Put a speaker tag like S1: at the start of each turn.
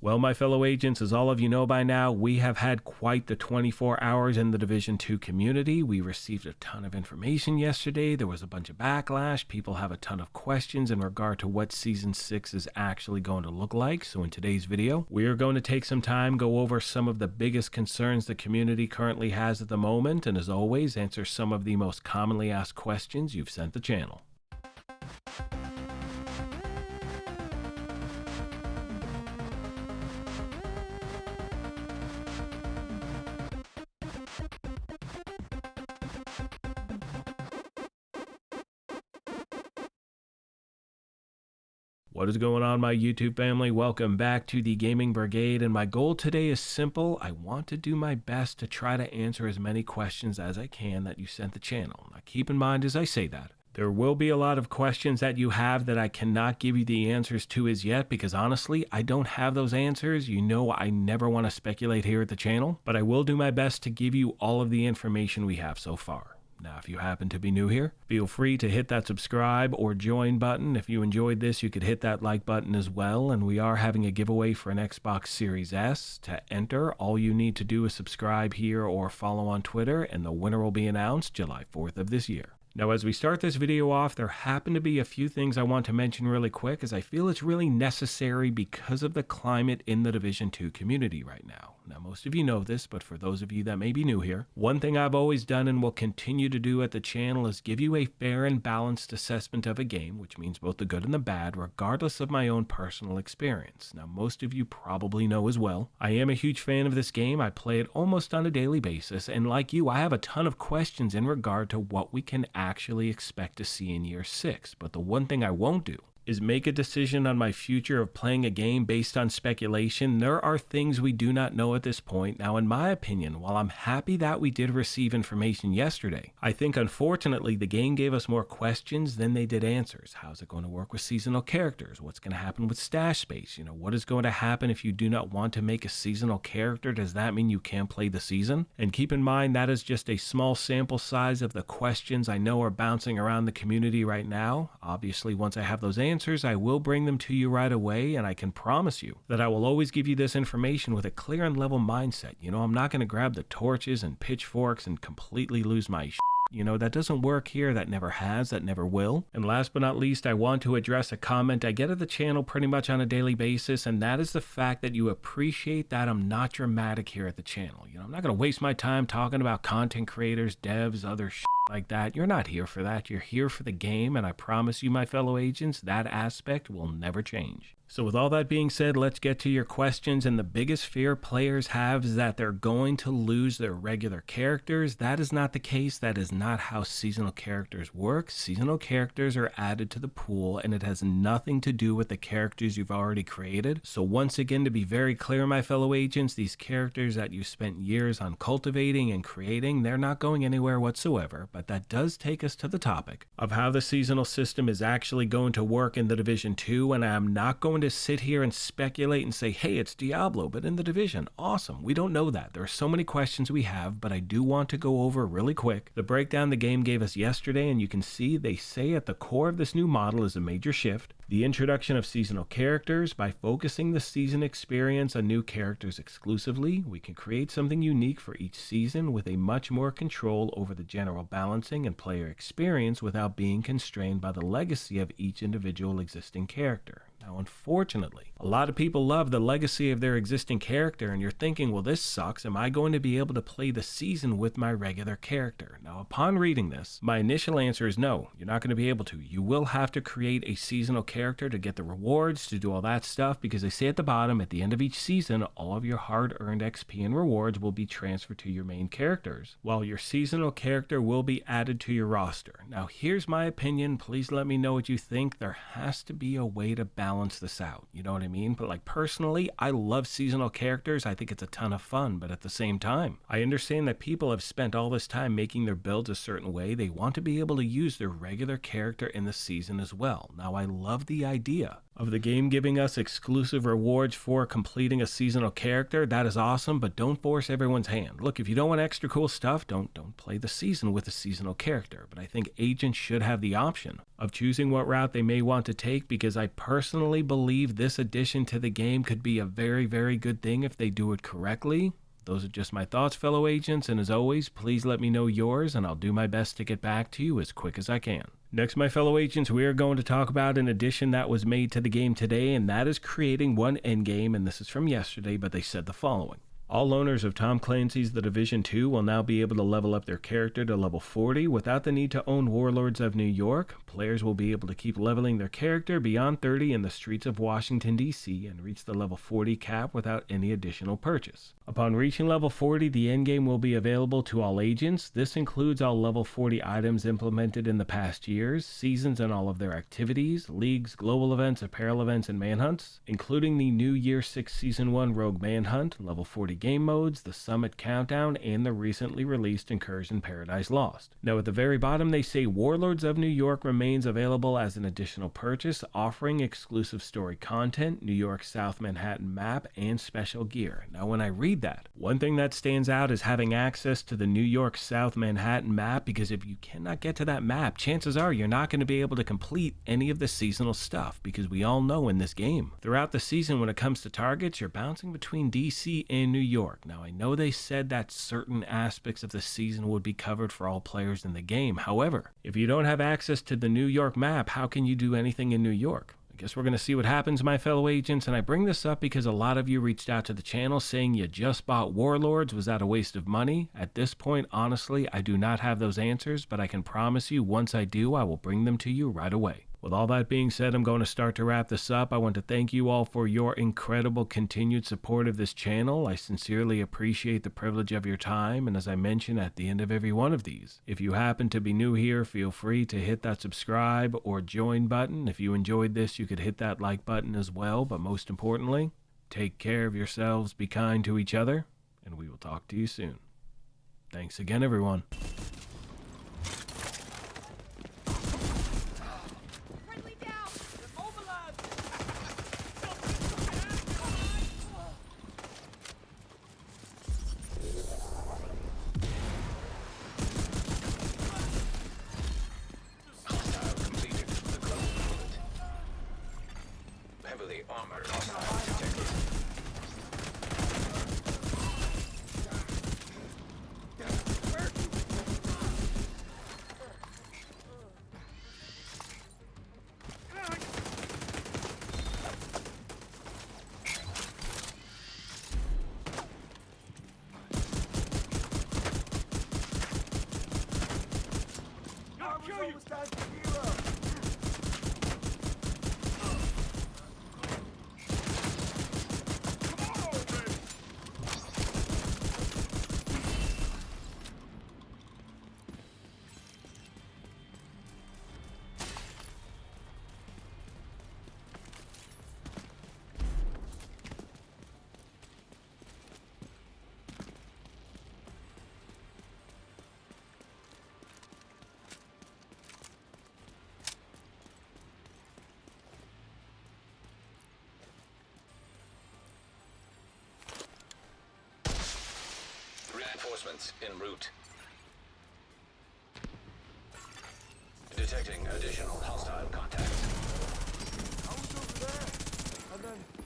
S1: Well, my fellow agents, as all of you know by now, we have had quite the 24 hours in the Division 2 community. We received a ton of information yesterday. There was a bunch of backlash. People have a ton of questions in regard to what Season 6 is actually going to look like. So in today's video, we are going to take some time, go over some of the biggest concerns the community currently has at the moment, and as always, answer some of the most commonly asked questions you've sent the channel. What is going on, my YouTube family? Welcome back to the Gaming Brigade, and my goal today is simple. I want to do my best to try to answer as many questions as I can that you sent the channel. Now keep in mind as I say that, there will be a lot of questions that you have that I cannot give you the answers to as yet, because honestly, I don't have those answers. You know I never want to speculate here at the channel, but I will do my best to give you all of the information we have so far. Now, if you happen to be new here, feel free to hit that subscribe or join button. If you enjoyed this, you could hit that like button as well. And we are having a giveaway for an Xbox Series S. To enter, all you need to do is subscribe here or follow on Twitter, and the winner will be announced July 4th of this year. Now, as we start this video off, there happen to be a few things I want to mention really quick, as I feel it's really necessary because of the climate in the Division 2 community right now. Now, most of you know this, but for those of you that may be new here, one thing I've always done and will continue to do at the channel is give you a fair and balanced assessment of a game, which means both the good and the bad, regardless of my own personal experience. Now, most of you probably know as well, I am a huge fan of this game. I play it almost on a daily basis, and like you, I have a ton of questions in regard to what we can actually expect to see in Year 6. But the one thing I won't do is make a decision on my future of playing a game based on speculation. There are things we do not know at this point. Now, in my opinion, while I'm happy that we did receive information yesterday, I think unfortunately the game gave us more questions than they did answers. How's it going to work with seasonal characters? What's going to happen with stash space? What is going to happen if you do not want to make a seasonal character? Does that mean you can't play the season? And keep in mind, that is just a small sample size of the questions I know are bouncing around the community right now. Obviously, once I have those answers, I will bring them to you right away, and I can promise you that I will always give you this information with a clear and level mindset. I'm not going to grab the torches and pitchforks and completely lose my shit. That doesn't work here. That never has. That never will. And last but not least, I want to address a comment I get at the channel pretty much on a daily basis, and that is the fact that you appreciate that I'm not dramatic here at the channel. I'm not going to waste my time talking about content creators, devs, other shit like that. You're not here for that. You're here for the game, and I promise you, my fellow agents, that aspect will never change. So with all that being said, let's get to your questions. And the biggest fear players have is that they're going to lose their regular characters. That is not the case. That is not how seasonal characters work. Seasonal characters are added to the pool, and it has nothing to do with the characters you've already created. So once again, to be very clear, my fellow agents, these characters that you spent years on cultivating and creating, they're not going anywhere whatsoever. But that does take us to the topic of how the seasonal system is actually going to work in the Division 2, and I'm not going to sit here and speculate and say, hey, it's Diablo, but in the Division. Awesome. We don't know that. There are so many questions we have, but I do want to go over really quick the breakdown the game gave us yesterday, and you can see they say at the core of this new model is a major shift. The introduction of seasonal characters. By focusing the season experience on new characters exclusively, we can create something unique for each season with a much more control over the general balancing and player experience without being constrained by the legacy of each individual existing character. Now, unfortunately, a lot of people love the legacy of their existing character, and you're thinking, well, this sucks. Am I going to be able to play the season with my regular character? Now, upon reading this, my initial answer is no, you're not going to be able to. You will have to create a seasonal character to get the rewards, to do all that stuff, because they say at the bottom, at the end of each season, all of your hard-earned XP and rewards will be transferred to your main characters, while your seasonal character will be added to your roster. Now, here's my opinion. Please let me know what you think. There has to be a way to balance this out. You know what I mean? But like personally, I love seasonal characters. I think it's a ton of fun, but at the same time, I understand that people have spent all this time making their builds a certain way. They want to be able to use their regular character in the season as well. Now, I love the idea of the game giving us exclusive rewards for completing a seasonal character. That is awesome, but don't force everyone's hand. Look, if you don't want extra cool stuff, don't play the season with a seasonal character. But I think agents should have the option of choosing what route they may want to take, because I personally believe this addition to the game could be a very, very good thing if they do it correctly. Those are just my thoughts, fellow agents, and as always, please let me know yours, and I'll do my best to get back to you as quick as I can. Next, my fellow agents, we are going to talk about an addition that was made to the game today, and that is creating one endgame, and this is from yesterday, but they said the following. All owners of Tom Clancy's The Division 2 will now be able to level up their character to level 40 without the need to own Warlords of New York. Players will be able to keep leveling their character beyond 30 in the streets of Washington, D.C. and reach the level 40 cap without any additional purchase. Upon reaching level 40, the endgame will be available to all agents. This includes all level 40 items implemented in the past years, seasons and all of their activities, leagues, global events, apparel events, and manhunts, including the new Year 6 Season 1 Rogue Manhunt, level 40 game modes, the Summit Countdown, and the recently released Incursion Paradise Lost. Now at the very bottom they say Warlords of New York remains available as an additional purchase, offering exclusive story content, New York South Manhattan map, and special gear. Now when I read that, one thing that stands out is having access to the New York South Manhattan map, because if you cannot get to that map, chances are you're not going to be able to complete any of the seasonal stuff, because we all know in this game, throughout the season when it comes to targets, you're bouncing between DC and New York. Now I know they said that certain aspects of the season would be covered for all players in the game. However, if you don't have access to the New York map, how can you do anything in New York? I guess we're going to see what happens, my fellow agents, and I bring this up because a lot of you reached out to the channel saying you just bought Warlords. Was that a waste of money? At this point, honestly, I do not have those answers, but I can promise you once I do, I will bring them to you right away. With all that being said, I'm going to start to wrap this up. I want to thank you all for your incredible continued support of this channel. I sincerely appreciate the privilege of your time, and as I mention at the end of every one of these, if you happen to be new here, feel free to hit that subscribe or join button. If you enjoyed this, you could hit that like button as well, but most importantly, take care of yourselves, be kind to each other, and we will talk to you soon. Thanks again, everyone.
S2: Heavily armored hostile detected.
S3: I'll kill you!
S2: Reinforcements en route. Detecting additional hostile contacts.
S3: I was over there, and then